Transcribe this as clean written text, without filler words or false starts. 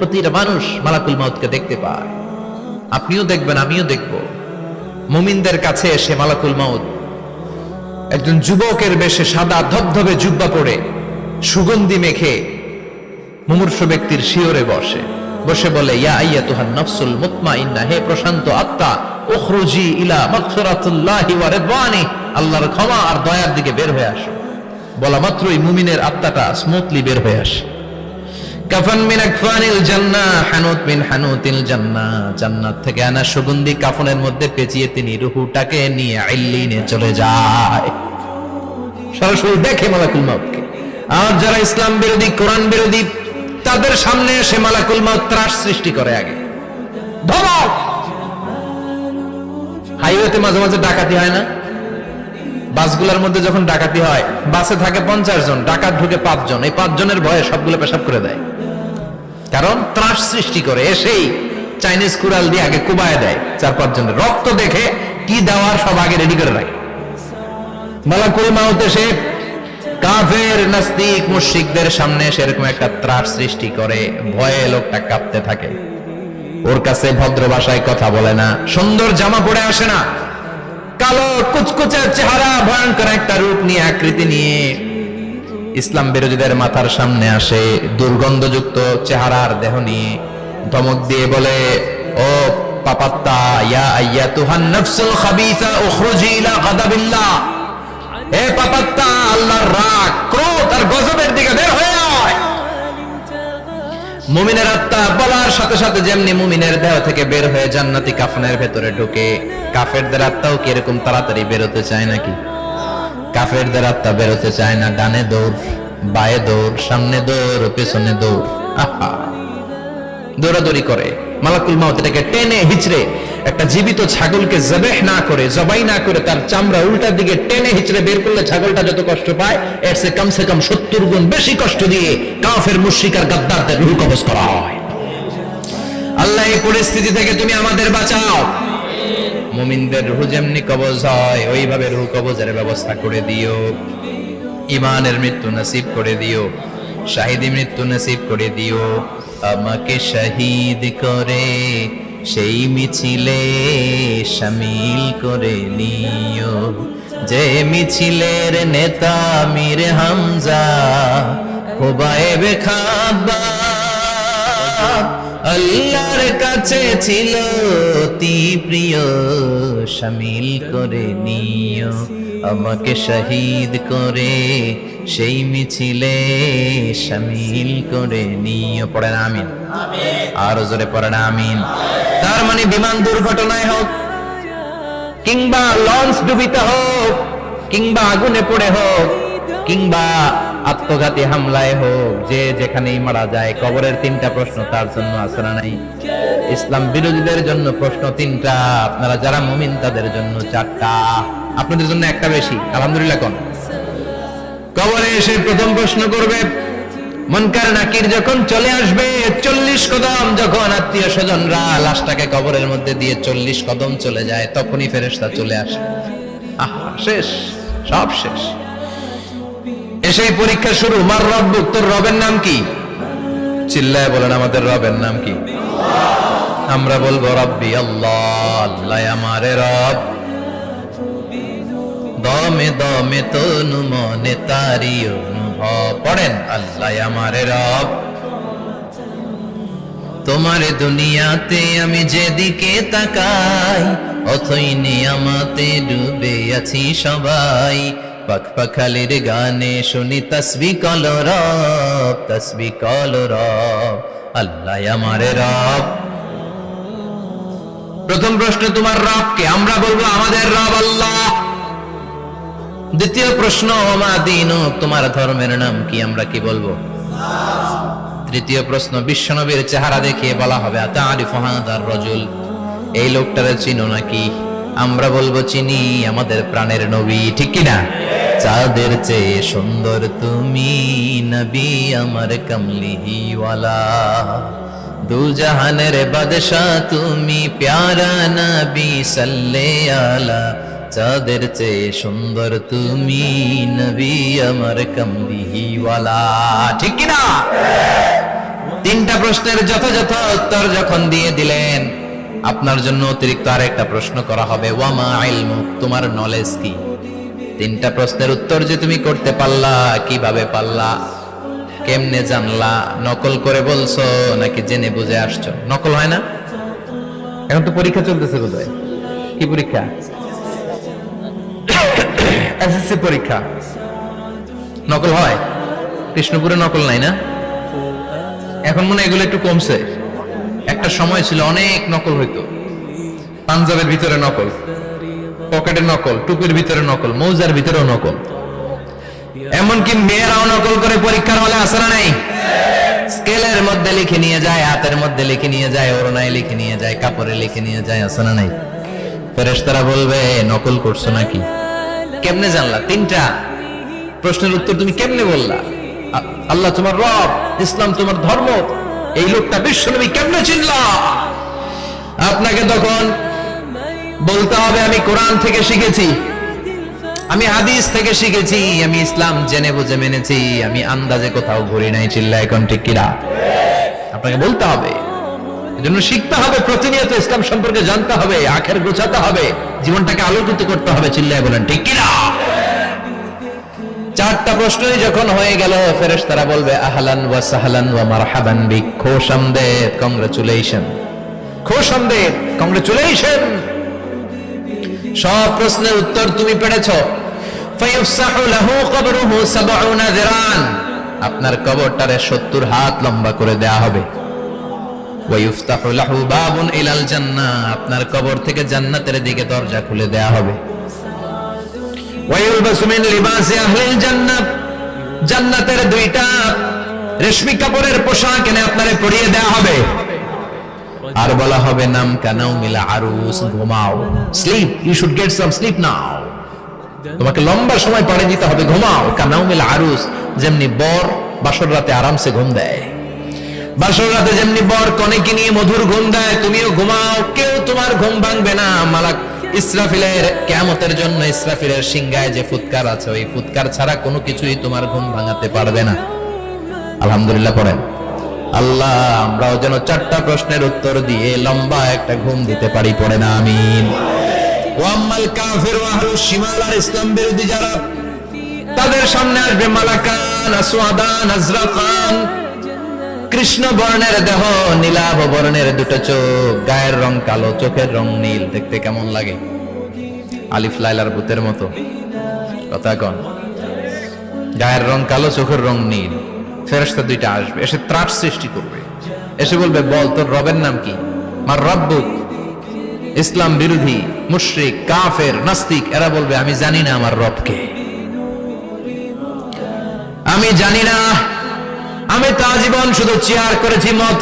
প্রতিটা মানুষ মালাকুল মাউতকে দেখতে পায়। আপনিও দেখবেন, আমিও দেখব। মুমিনদের কাছে এসে মালাকুল মাউত একজন যুবকের বেশে সাদা ধবধবে জুব্বা পরে সুগন্ধি মেখে মুমূর্ষু ব্যক্তির শিয়রে বসে বলে, ইয়া আইয়াতুহান নাফসুল মুতমাইন্না, হে প্রশান্ত আত্মা, উখরুজি ইলা মাগফিরাতুল্লাহি ওয়া রিদওয়ানি, আল্লাহর ক্ষমা আর দয়ার দিকে বের হয়ে আসো। বলা মাত্রই মুমিনের আত্মাটা স্মুথলি বের হয়ে আসে। কাফান মিন আকফানিল জান্নাহ, হানুত মিন হানুতিল জান্নাহ, জান্নাত থেকে আনা সুগন্ধি কাফনের মধ্যে পেঁচিয়ে তিনি রূহটাকে নিয়ে ইল্লিনে চলে যায়। সরাসরি দেখে মালাকুল মাউতকে। আর যারা ইসলাম বিরোধী, কোরআন বিরোধী, তাদের সামনে এসে মালাকুল মাউত ত্রাস সৃষ্টি করে। আগে ধমক। হাইওয়েতে মাঝে মাঝে ডাকাতি হয় না? বাসগুলোর মধ্যে যখন ডাকাতি হয়, বাসে থাকে 50 জন, ডাকাত ঢুকে 5 জন, এই 5 জনের ভয়ে সবগুলো পেশাব করে দেয়। কারণ ত্রাস সৃষ্টি করে। এসেই চাইনিজ কুড়াল দিয়ে আগে কুবায় দেয় 4-5 জনের। রক্ত দেখে কি দেওয়ার সব আগে রেডি করে রাখে। মালাকুল মাউত এসে কাফের, নাস্তিক, মুশরিকদের সামনে সেরকম একটা ত্রাস সৃষ্টি করে। ভয়ে লোকটা কাঁপতে থাকে। ওর কাছে ভদ্র ভাষায় কথা বলে না, সুন্দর জামা পরে আসে না, কালো কুচকুচে চেহারা, ভয়ঙ্কর একটা রূপ নিয়ে, আকৃতি নিয়ে ইসলাম বিরোধীদের মাথার সামনে আসে। দুর্গন্ধযুক্ত চেহারার দেহ নিয়ে ধমক দিয়ে বলে, ও পাপাত্তা, ইয়া আইয়াতুহান নাফসুল খাবিসা উখরুজি ইলা গাদাবিল্লাহ, হে পাপাত্তা, আল্লাহর রাগ, ক্রোধ আর গজবের দিকে বের হয়ে আয়। মুমিনের আত্মা বলার সাথে সাথে যেমনি মুমিনের দেহ থেকে বের হয়ে জান্নাতি কাফনের ভেতরে ঢুকে, কাফেরদের আত্মাও কি এরকম তাড়াতাড়ি বেরোতে চায় নাকি? কাফেরদের আত্মা বেরোতে চায় না। ডানে দৌড়, বায়ে দৌড়, সামনে দৌড়, পেছনে দৌড়, আহা, দৌড়াদৌড়ি করে। মালাকুল মাউত এটাকে টেনে হিচড়ে, একটা জীবিত ছাগলকে জবাই না করে তার চামড়া উল্টার দিকে টেনে হিচড়ে বের করলে ছাগলটা যত কষ্ট পায়, এর চেয়ে কমসে কম 70 গুণ বেশি কষ্ট দিয়ে কাফের, মুশরিক আর গাদ্দারদের রূহ কবজ করা হয়। আল্লাহ, এই পরিস্থিতি থেকে তুমি আমাদের বাঁচাও। মুমিনদের রূহ যেমনি কবজ হয়, ওইভাবে রূহ কবজের ব্যবস্থা করে দিও। ঈমানের মৃত্যু নসিব করে দিও, শাহিদি মৃত্যু নসিব করে দিও। আমাকে শহীদ করে সেই মিছিলে শামিল করে নিও, যে মিছিলের নেতা মীর হামজা, খুবাইবে খাব্বাব, আল্লাহর কাছে ছিল অতি প্রিয়, শামিল করে নিও। আমাকে শহীদ করে সেই মিছিলে শামিল করে নিও। পড়েন আমিন। আর জোরে পড়েন আমিন। তার মানে বিমান দুর্ঘটনায় হোক, কিংবা লঞ্চ ডুবিতে হোক, কিংবা আগুনে পড়ে হোক, কিংবা আত্মঘাতী হামলায় হোক, যে যেখানেই মারা যায়, কবরের 3টা প্রশ্ন তার জন্য আছে না নাই? ইসলাম বিরোধীদের জন্য প্রশ্ন 3টা, আপনারা যারা মুমিন তাদের জন্য 4টা, আপনাদের জন্য একটা বেশি। আলহামদুলিল্লাহ। কোন কবরে এসে প্রথম প্রশ্ন করবে, মুনকার নাকির যখন চলে আসবে, 40 কদম যখন আত্মীয় স্বজনরা লাশটাকে কবরের মধ্যে দিয়ে 40 কদম চলে যায়, তখনই ফেরেশতা চলে আসে। আহা, শেষ, সব শেষ। এসে পরীক্ষা শুরু। মার রব্বুক, তোর রবের নাম কি? চিল্লায় বলেন, আমাদের রবের নাম কি? আমরা বলবো রব্বি আল্লাহ, আল্লাহ আমারে রব। দমে দমে তনু মনে তারি অনুভব। পড়েন, আল্লাহ আমারে রব। তোমার দুনিয়াতে আমি যেদিকে তাকাই, অথই নিয়ামতে ডুবে আছি সবাই। পাখপাখালির গানে শুনি তাসবিহ কল রব, তাসবিহ কল রব, আল্লাহ আমারে রব। প্রথম প্রশ্ন, তোমার রব কে? আমরা বলবো আমাদের রব আল্লাহ। দ্বিতীয় প্রশ্ন, ওমা দীনুক, তোমার ধর্মের নাম কি? আমরা কি বলবো? তৃতীয় প্রশ্ন, বিশ্বনবীর চেহারা দেখিয়ে বলা হবে, আতারিফু হাদার রাজুল, এই লোকটারে চিনো নাকি? আমরা বলবো চিনি, আমাদের প্রাণের নবী, ঠিক কি না? চাঁদের চেয়ে সুন্দর তুমি নবী আমার কমলিওয়ালা, দু জাহানের বাদশা তুমি প্যারা নবী সাল্লে আলা, চাঁদের চেয়ে সুন্দর তুমি নবী আমার কমলিওয়ালা, ঠিক কি না? তিনটা প্রশ্নের যথাযথ উত্তর যখন দিয়ে দিলেন, আপনার জন্য অতিরিক্ত আরেকটা প্রশ্ন করা হবে, ওয়ামা ইলমুক, তোমার নলেজ কি? তিনটা প্রশ্নের উত্তর যে তুমি করতে পারলা, কিভাবে পারলা, কেমনে জানলা? নকল করে বলছো নাকি জেনে বুঝে আসছো? নকল হয় না? এখন তো পরীক্ষা চলতেছে বোধহয়। কি পরীক্ষা? এসএসসি পরীক্ষা। নকল হয়? কৃষ্ণপুরে নকল নাই না? এখন মনে হয় এগুলো একটু কমছে। একটা সময় ছিল অনেক নকল হইতো। পাঞ্জাবের ভিতরে নকল, পকেটে নকল, টুপির ভিতরে নকল, মৌজার ভিতরেও নকল, এমনকি মেয়েরাও নকল করে পরীক্ষার হলে আসে না নাই? স্কেলের মধ্যে লিখে নিয়ে যায়, হাতের মধ্যে লিখে নিয়ে যায়, ওড়নায় লিখে নিয়ে যায়, কাপড়ে লিখে নিয়ে যায়, আসে না নাই? ফেরেশতারা বলবে নকল করছো নাকি? কেমনে জানলা? তিনটা প্রশ্নের উত্তর তুমি কেমনে বললা? আল্লাহ তোমার রব, ইসলাম তোমার ধর্ম, এই লোকটা বিশ্বনবী, কেমনে চিনলা? আপনাকে তখন বলতে হবে আমি কোরআন থেকে শিখেছি, আমি হাদিস থেকে শিখেছি, আমি ইসলাম জেনে বুঝে মেনেছি, আমি আন্দাজে কোথাও ঘুরি নাই। চিল্লা এখন ঠিক কিনা? আপনাকে বলতে হবে, এজন্য শিখতে হবে, প্রতিনিয়ত ইসলাম সম্পর্কে জানতে হবে, আখের গোছাতে হবে, জীবনটাকে আলোকিত করতে হবে। চিল্লায় বলেন ঠিক কিনা? চারটা প্রশ্নই যখন হয়ে গেল, ফেরেশতারা বলবে আহলান ওয়া সাহলান ওয়া মারহাবান বিক, খোশামদেদ, কংগ্রাচুলেশন, খোশামদেদ, কংগ্রাচুলেশন, সব প্রশ্নের উত্তর তুমি পেরেছো। ফায়ুফসাহু লাহু কবরুহু ৭০ যিরান, আপনার কবরটারে ৭০ হাত লম্বা করে দেয়া হবে। ওয়া ইফতাহু লাহু বাবুন ইলাল জান্নাহ, আপনার কবর থেকে জান্নাতের দিকে দরজা খুলে দেয়া হবে। ওয়া ইলবাসু মিন লিবাসি আহলিল জান্নাহ, জান্নাতের দুইটা রেশমি কাপড়ের পোশাক এনে আপনারে পরিয়ে দেয়া হবে। আর বলা হবে নাম কানাউমিল আরুস, ঘুমাও, sleep, you should get some sleep now, তোমাকে লম্বা সময় পাড়ি দিতে হবে, ঘুমাও। কানাউমিল আরুস, যেমনি বর বাসর রাতে আরামসে ঘুম দেয়, বাসর রাতে যেমনি বর কনেকে নিয়ে মধুর ঘুম দেয়, তুমিও ঘুমাও, কেউ তোমার ঘুম ভাঙবে না। মালাক ইসরাফিলের কিয়ামতের জন্য ইসরাফিলের সিংহায় যে ফুৎকার আছে, ওই ফুৎকার ছাড়া কোনো কিছুই তোমার ঘুম ভাঙাতে পারবে না। আলহামদুলিল্লাহ পড়েন। আল্লাহ আমরাও যেন চারটা প্রশ্নের উত্তর দিয়ে লম্বা একটা ঘুম দিতে পারি, পড়ে না আমিন। ওয়াম্মাল কাফির ওয়া আহলুশ শিমাল, আর ইসলাম বিরোধী যারা, তাদের সামনে আসবে মালাকান আসওয়াদান আজরাকান, কৃষ্ণ বর্ণের দেহ, নীলাভ বর্ণের দুটো চোখ, গায়ের রং কালো, চোখের রং নীল, দেখতে কেমন লাগে? আলিফ লাইলার ভূতের মতো। কথা কন, গায়ের রং কালো, চোখের রং নীল। ফেরেশতা দুইটা আসবে, এসে ত্রাস সৃষ্টি করবে, এসে বলবে বল তোর রবের নাম কি? মার রব্বুক। ইসলাম বিরোধী মুশরিক, কাফের, নাস্তিক, এরা বলবে আমি জানি না আমার রবকে, আমি জানি না, আমি তো আজীবন শুধু চেয়ার করেছি, মদ